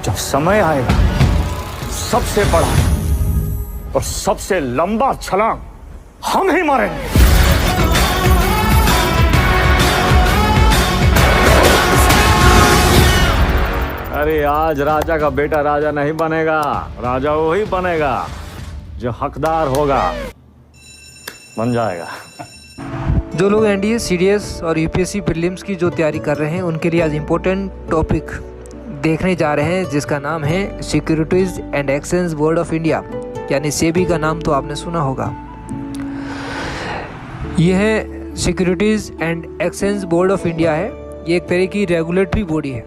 जब समय आएगा सबसे बड़ा और सबसे लंबा छलांग हम ही मारेंगे। अरे आज राजा का बेटा राजा नहीं बनेगा, राजा वही बनेगा जो हकदार होगा, बन जाएगा। जो लोग एनडीए, सीडीएस और यूपीएससी प्रीलिम्स की जो तैयारी कर रहे हैं उनके लिए आज इम्पोर्टेंट टॉपिक देखने जा रहे हैं, जिसका नाम है securities and exchange board of India, यानी सेबी का नाम तो आपने सुना होगा। यह है securities and exchange board of India है। ये एक तरह की रेगुलेटरी बॉडी है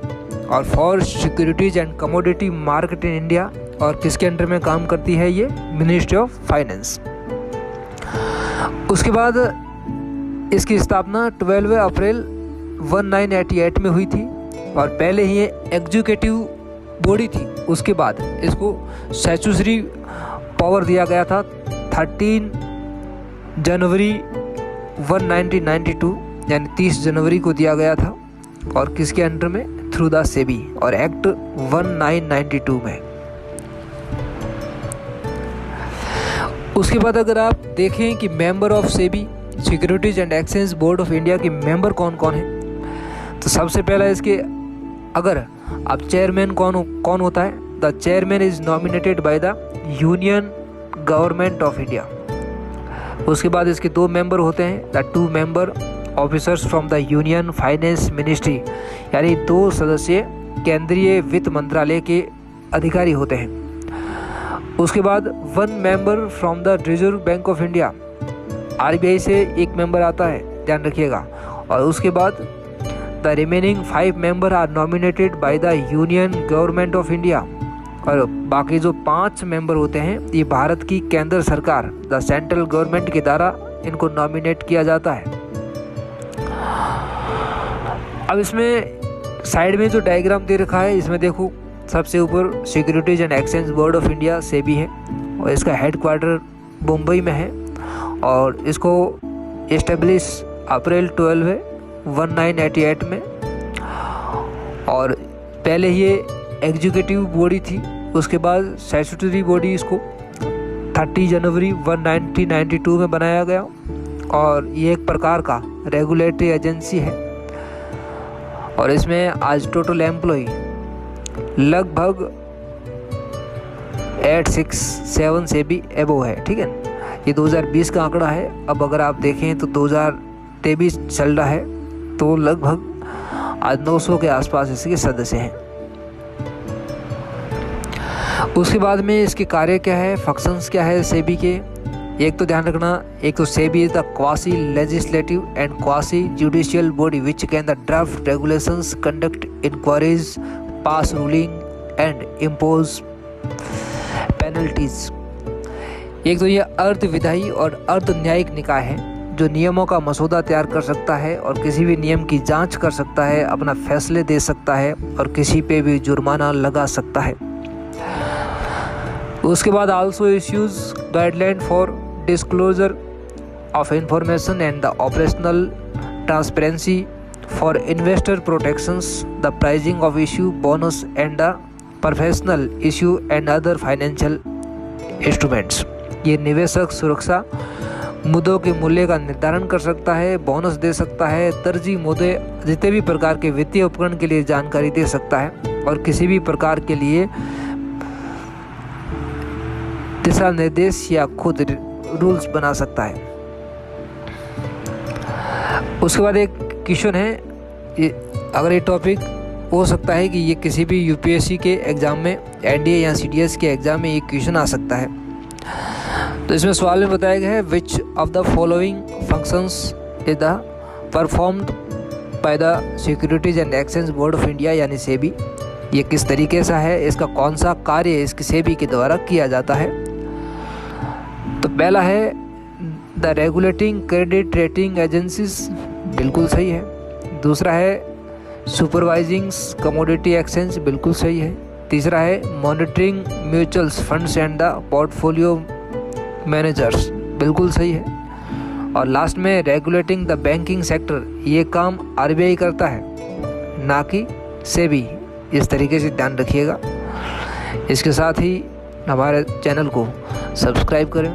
और for securities and commodity market in India. और किसके अंडर में काम करती है ये? Ministry of finance. उसके बाद इसकी स्थापना 12 अप्रैल 1988 में हुई थी और पहले ही ये एग्जीक्यूटिव बॉडी थी। उसके बाद इसको स्टैट्यूटरी पावर दिया गया था 13 जनवरी 1992, यानी 30 जनवरी को दिया गया था। और किसके अंडर में? थ्रू द सेबी और एक्ट 1992 में। उसके बाद अगर आप देखें कि member of SEBI securities and exchange board of India के मेंबर कौन कौन हैं, तो सबसे पहला इसके अगर आप चेयरमैन कौन होता है? The chairman is nominated by the union government of India. उसके बाद इसके 2 मेंबर होते हैं, the 2 member officers from the union finance ministry, यानी 2 सदस्य केंद्रीय वित्त मंत्रालय के अधिकारी होते हैं। उसके बाद 1 member from the reserve bank of India, RBI से 1 मेंबर आता है, ध्यान रखिएगा। और उसके बाद the remaining 5 member are nominated by the union government of India. और बाकी जो 5 मेंबर होते हैं ये भारत की केंद्र सरकार, द सेंट्रल गवर्नमेंट के द्वारा इनको नॉमिनेट किया जाता है। अब इसमें साइड में जो डायग्राम दे रखा है इसमें देखो, सबसे ऊपर securities and exchange board of India SEBI है और इसका हेडक्वार्टर मुंबई में है और इसको इस्टेब्लिश अप्रैल 12 1988 में। और पहले ये एग्जीक्यूटिव बॉडी थी, उसके बाद स्टैट्यूटरी बॉडी इसको 30 जनवरी 1992 में बनाया गया और ये एक प्रकार का रेगुलेटरी एजेंसी है। और इसमें आज टोटल एम्प्लॉई लगभग 867 से भी एबो है, ठीक है। ये 2020 का आंकड़ा है। अब अगर आप देखें तो 2023 चल रहा है, तो लगभग आज 900 के आसपास इसके सदस्य हैं। उसके बाद में इसके कार्य क्या है, फंक्शंस क्या है सेबी के, एक तो ध्यान रखना, एक तो SEBI is the quasi legislative and quasi judicial body which can the draft regulations, conduct inquiries, pass ruling and impose penalties. एक तो ये अर्ध विधायी और अर्ध न्यायिक निकाय है जो नियमों का मसौदा तैयार कर सकता है और किसी भी नियम की जांच कर सकता है, अपना फैसले दे सकता है और किसी पे भी जुर्माना लगा सकता है। उसके बाद also issues guideline for disclosure of information and the operational transparency for investor protections, the pricing of issue bonus and the professional issue and other financial instruments. ये निवेशक सुरक्षा मुद्दों के मूल्य का निर्धारण कर सकता है, बोनस दे सकता है, तरजीह मुद्दे जितने भी प्रकार के वित्तीय उपकरण के लिए जानकारी दे सकता है और किसी भी प्रकार के लिए दिशा निर्देश या खुद रूल्स बना सकता है। उसके बाद एक क्वेश्चन है, अगर ये टॉपिक हो सकता है कि ये किसी भी यूपीएससी के एग्ज़ाम में, एनडीए या सीडीएस के एग्ज़ाम में ये क्वेश्चन आ सकता है। तो इसमें सवाल में बताया गया है, which of the following functions is the performed by the securities and exchange board of India, यानी सेबी। ये किस तरीके से है, इसका कौन सा कार्य इसकी सेबी के द्वारा किया जाता है। तो पहला है the regulating credit rating agencies, बिल्कुल सही है। दूसरा है सुपरवाइजिंग कमोडिटी एक्सचेंज, बिल्कुल सही है। तीसरा है monitoring mutuals funds and the portfolio managers, बिल्कुल सही है। और लास्ट में रेगुलेटिंग द बैंकिंग सेक्टर, ये काम आरबीआई करता है, ना कि सेबी। इस तरीके से ध्यान रखिएगा। इसके साथ ही हमारे चैनल को सब्सक्राइब करें